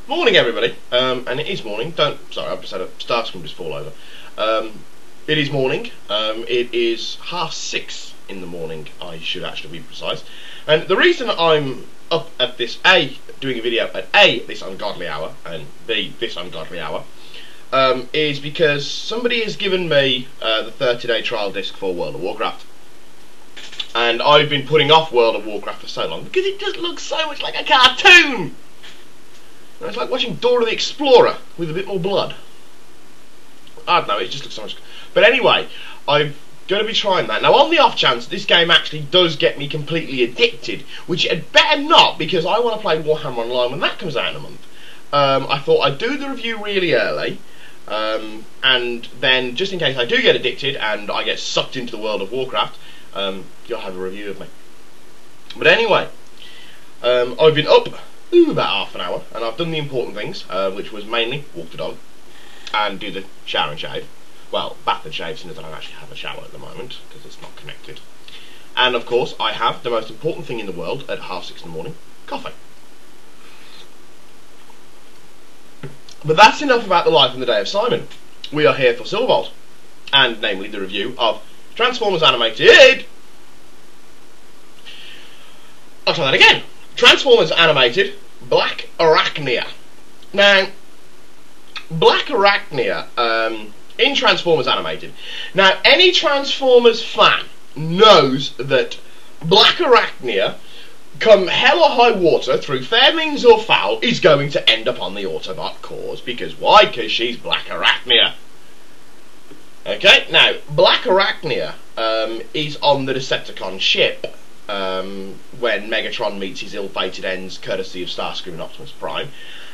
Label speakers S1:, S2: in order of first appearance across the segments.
S1: Morning, everybody. And it is morning. Sorry, I've just had a star screen just fall over. It is morning. It is 6:30 in the morning. I should actually be precise. And the reason I'm up at this doing a video at this ungodly hour, and this ungodly hour, is because somebody has given me the 30-day trial disc for World of Warcraft. And I've been putting off World of Warcraft for so long because it just looks so much like a cartoon. And it's like watching Dora the Explorer with a bit more blood. I don't know, it just looks so much. But anyway, I'm going to be trying that. Now, on the off chance this game actually does get me completely addicted, which it had better not, because I want to play Warhammer Online when that comes out in a month. I thought I'd do the review really early, and then just in case I do get addicted and I get sucked into the World of Warcraft, you'll have a review of me. But anyway, I've been up about half an hour, and I've done the important things, which was mainly walk the dog and do the shower and shave. Well, bath and shave, since I don't actually have a shower at the moment because it's not connected. And of course, I have the most important thing in the world at 6:30 in the morning: coffee. But that's enough about the life and the day of Simon. We are here for Silverbolt, and namely the review of Transformers Animated. I'll try that again. Transformers Animated Black Arachnia. Now, Black Arachnia in Transformers Animated. Now, any Transformers fan knows that Black Arachnia, come hell or high water, through fair means or foul, is going to end up on the Autobot cause. Because why? Because she's Black Arachnia. Okay, now, Black Arachnia is on the Decepticon ship when Megatron meets his ill-fated ends, courtesy of Starscream and Optimus Prime,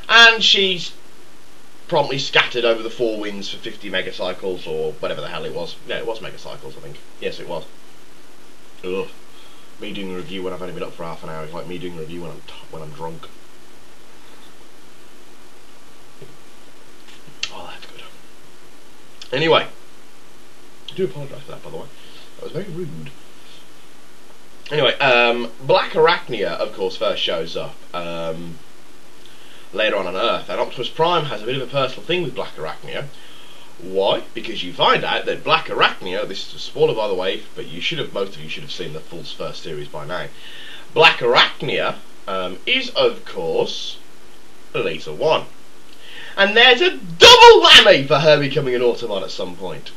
S1: and she's promptly scattered over the four winds for 50 megacycles, or whatever the hell it was. No, it was megacycles, I think. Yes, it was. Ugh. Me doing a review when I've only been up for half an hour is like me doing a review when I'm drunk. Oh, that's good. Anyway, I do apologise for that, by the way. That was very rude. Anyway, Black Arachnia, of course, first shows up later on Earth, and Optimus Prime has a bit of a personal thing with Black Arachnia. Why? Because you find out that Black Arachnia, this is a spoiler by the way, but most of you should have seen the full first series by now. Black Arachnia is, of course, Elita 1. And there's a double whammy for her becoming an Autobot at some point.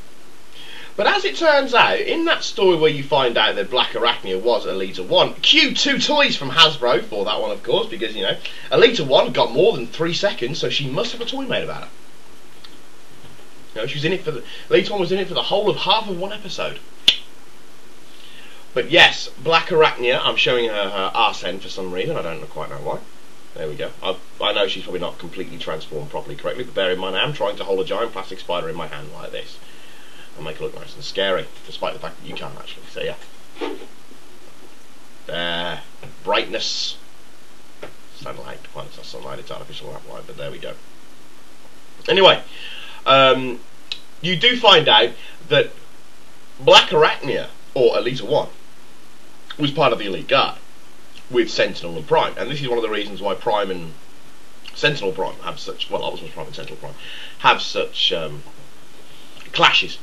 S1: But as it turns out, in that story where you find out that Black Arachnia was Elita 1, cue 2 toys from Hasbro for that one, of course, because, you know, Elita 1 got more than 3 seconds, so she must have a toy made about her. You know, she was in it for Elita 1 was in it for the whole of half of one episode. But yes, Black Arachnia, I'm showing her arse end for some reason, I don't quite know why. There we go. I know she's probably not completely transformed properly correctly, but bear in mind I am trying to hold a giant plastic spider in my hand like this and make it look nice and scary, despite the fact that you can't actually see her. There. Brightness. Sunlight. Well, it's not sunlight, it's artificial light, but there we go. Anyway, you do find out that Black Arachnia, or Elita 1, was part of the Elite Guard with Sentinel and Prime, and this is one of the reasons why Prime and Sentinel Prime have such, well, Optimus Prime and Sentinel Prime have such clashes.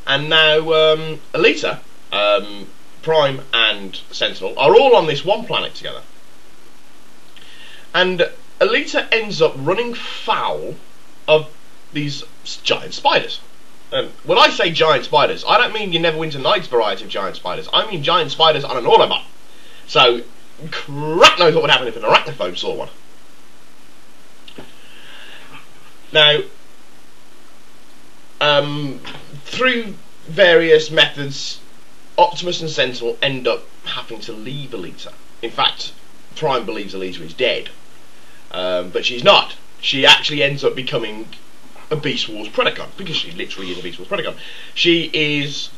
S1: And now Elita, Prime and Sentinel are all on this one planet together, and Elita ends up running foul of these giant spiders. When I say giant spiders, I don't mean your Neverwinter Nights variety of giant spiders. I mean giant spiders on an Autobot. So, crap knows what would happen if an arachnophobe saw one. Now, through various methods, Optimus and Sentinel end up having to leave Elita. In fact, Prime believes Elita is dead, but she's not. She actually ends up becoming a Beast Wars Predacon, because she literally is a Beast Wars Predacon. She is...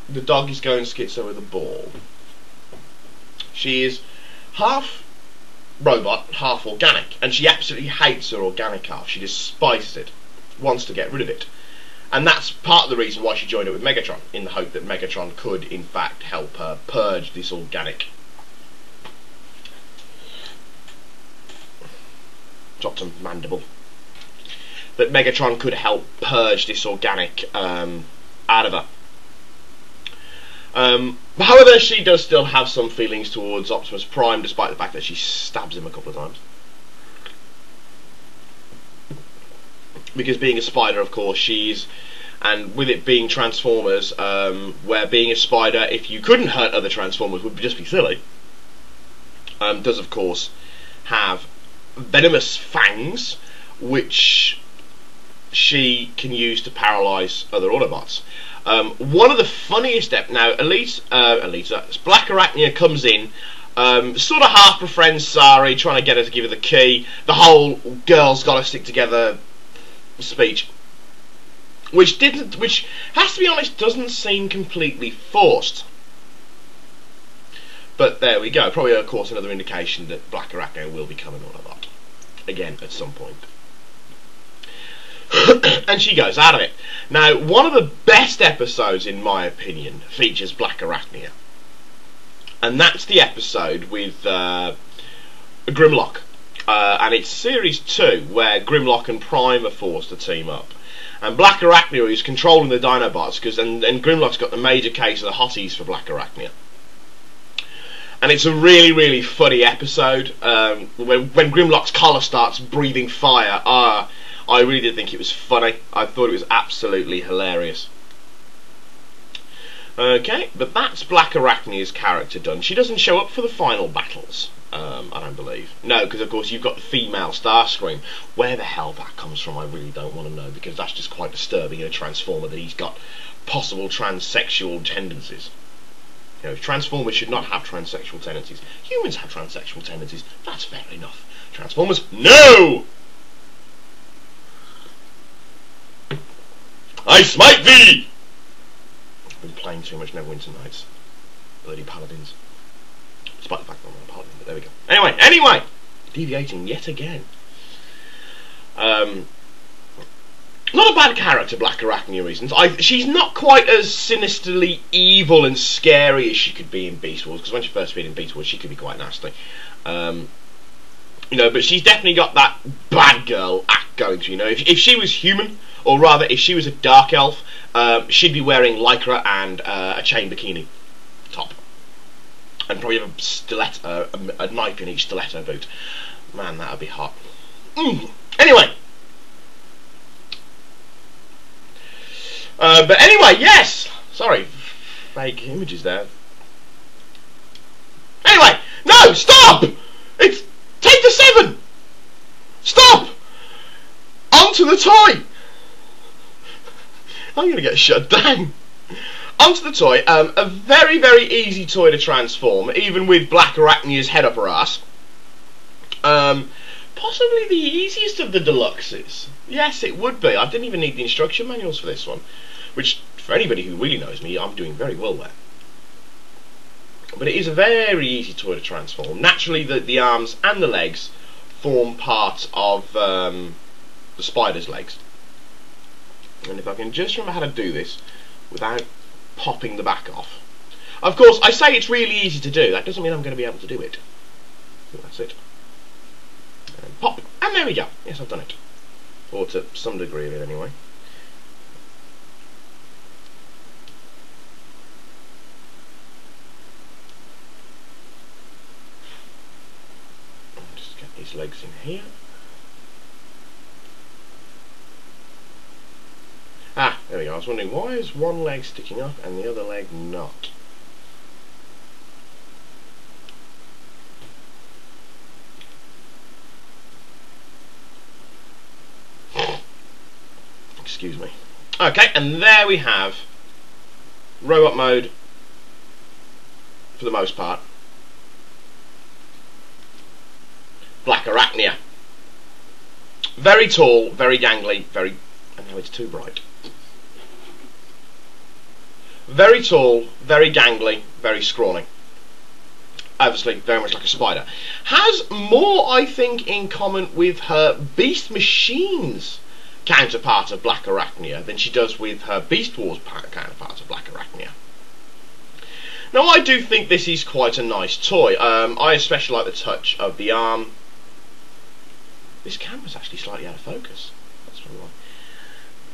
S1: The dog is going schizo with a ball. She is half robot, half organic, and she absolutely hates her organic half. She despises it, wants to get rid of it. And that's part of the reason why she joined it with Megatron, in the hope that Megatron could, in fact, help her purge this organic dropped a mandible. That Megatron could help purge this organic out of her. However, she does still have some feelings towards Optimus Prime, despite the fact that she stabs him a couple of times. Because being a spider, of course, and with it being Transformers, where being a spider, if you couldn't hurt other Transformers, would just be silly, does, of course, have venomous fangs, which she can use to paralyse other Autobots. One of the funniest now, Black Arachnia comes in, sort of half befriends Sari, trying to get her to give her the key. The whole girls gotta stick together speech, which has to be honest, doesn't seem completely forced. But there we go. Probably, of course, another indication that Black Arachnia will become an Autobot again at some point. And she goes out of it. Now, one of the best episodes, in my opinion, features Black Arachnia, and that's the episode with Grimlock, and it's Series 2, where Grimlock and Prime are forced to team up, and Black Arachnia is controlling the Dinobots, and Grimlock's got the major case of the hotties for Black Arachnia. And it's a really, really funny episode. When Grimlock's collar starts breathing fire, I really did think it was funny. I thought it was absolutely hilarious. Okay, but that's Black Arachnia's character done. She doesn't show up for the final battles, I don't believe. No, because of course you've got the female Starscream. Where the hell that comes from, I really don't want to know, because that's just quite disturbing in a Transformer, that he's got possible transsexual tendencies. You know, Transformers should not have transsexual tendencies. Humans have transsexual tendencies. That's fair enough. Transformers, no! I smite thee! I've been playing too much Neverwinter Nights. Bloody paladins. Despite the fact that I'm not a paladin, but there we go. Anyway! Deviating yet again. Not a bad character, Black Arachnia reasons. She's not quite as sinisterly evil and scary as she could be in Beast Wars, because when she first appeared in Beast Wars, she could be quite nasty. You know, but she's definitely got that bad girl act going to her. You know, if she was human, or rather, if she was a dark elf, she'd be wearing lycra and a chain bikini top, and probably have a stiletto, a knife in each stiletto boot. Man, that'd be hot. Anyway. But anyway, yes! Sorry, fake images there. Anyway, no, stop! It's take the 7! Stop! Onto the toy! I'm gonna get shut down. Onto the toy, a very, very easy toy to transform, even with Black Arachnia's head up her ass. Possibly the easiest of the deluxes. Yes, it would be. I didn't even need the instruction manuals for this one. Which, for anybody who really knows me, I'm doing very well there. But it is a very easy toy to transform. Naturally, the arms and the legs form part of the spider's legs. And if I can just remember how to do this without popping the back off. Of course, I say it's really easy to do. That doesn't mean I'm going to be able to do it. So that's it. And pop. And there we go. Yes, I've done it. Or to some degree of it, anyway. His legs in here. Ah, there we go. I was wondering, why is one leg sticking up and the other leg not? Excuse me. Okay, and there we have robot mode for the most part. Black Arachnia. Very tall, very gangly, and now it's too bright. Very tall, very gangly, very scrawny. Obviously, very much like a spider. Has more, I think, in common with her Beast Machines counterpart of Black Arachnia than she does with her Beast Wars counterpart of Black Arachnia. Now, I do think this is quite a nice toy. I especially like the touch of the arm This camera's actually slightly out of focus. That's probably why.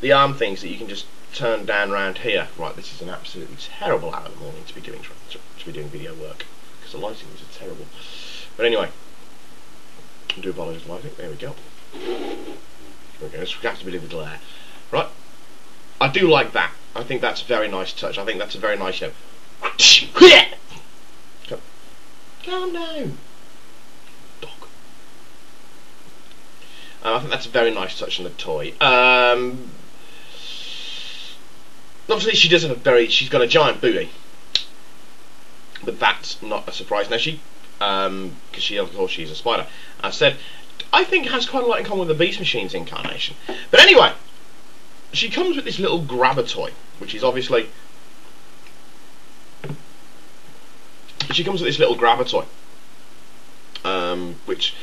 S1: The arm things that you can just turn down around here. Right, this is an absolutely terrible hour of the morning to be doing video work because the lighting is terrible. But anyway, I do apologise for lighting. There we go. Okay, this has to be a little glare. Right, I do like that. I think that's a very nice touch. I think that's a very nice show. Calm down, dog. I think that's a very nice touch on the toy. Obviously, she does have she's got a giant booty, but that's not a surprise. Now because of course she's a spider. I said, I think has quite a lot in common with the Beast Machine's incarnation. But anyway, she comes with this little grabber toy, which is obviously. She comes with this little grabber toy, which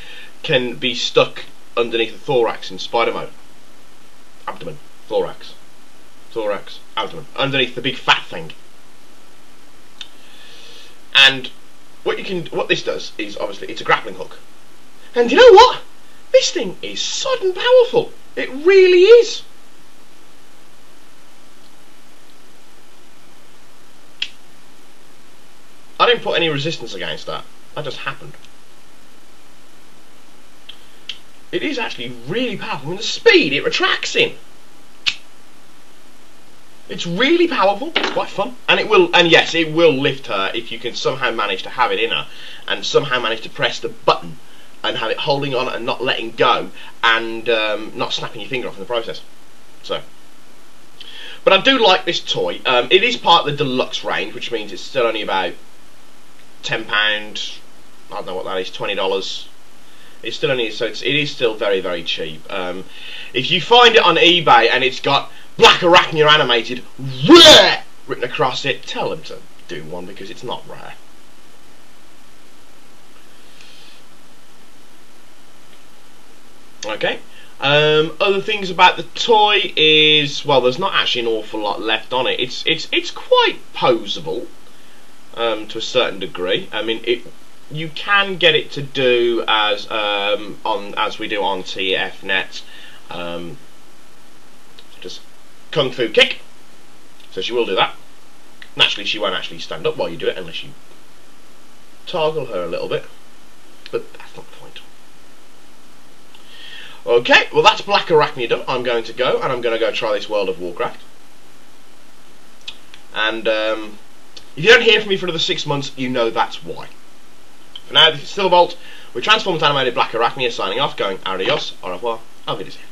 S1: can be stuck underneath the thorax in spider mode. Abdomen, thorax, abdomen, underneath the big fat thing. And what this does is obviously it's a grappling hook. And you know what? This thing is sudden powerful. It really is. I didn't put any resistance against that. That just happened. It is actually really powerful. I mean, the speed it retracts in. It's really powerful. It's quite fun, and yes, it will lift her if you can somehow manage to have it in her, and somehow manage to press the button and have it holding on and not letting go, and not snapping your finger off in the process. So. But I do like this toy. It is part of the deluxe range, which means it's still only about £10, I don't know what that is, $20. It's still only, so it is still very, very cheap. If you find it on eBay and it's got Black Arachnia animated written across it, tell them to do one because it's not rare. Okay. Other things about the toy is, well, there's not actually an awful lot left on it. It's quite poseable. To a certain degree. I mean, you can get it to do as we do on TFNet, just kung fu kick. So she will do that. Naturally, she won't actually stand up while you do it unless you toggle her a little bit. But that's not the point. Okay, well that's Black Arachnia done. I'm going to go and I'm going to go try this World of Warcraft. And if you don't hear from me for another 6 months, you know that's why. For now, this is Silverbolt with Transformers Animated Black Arachnia signing off, going adios, au revoir, auf Wiedersehen.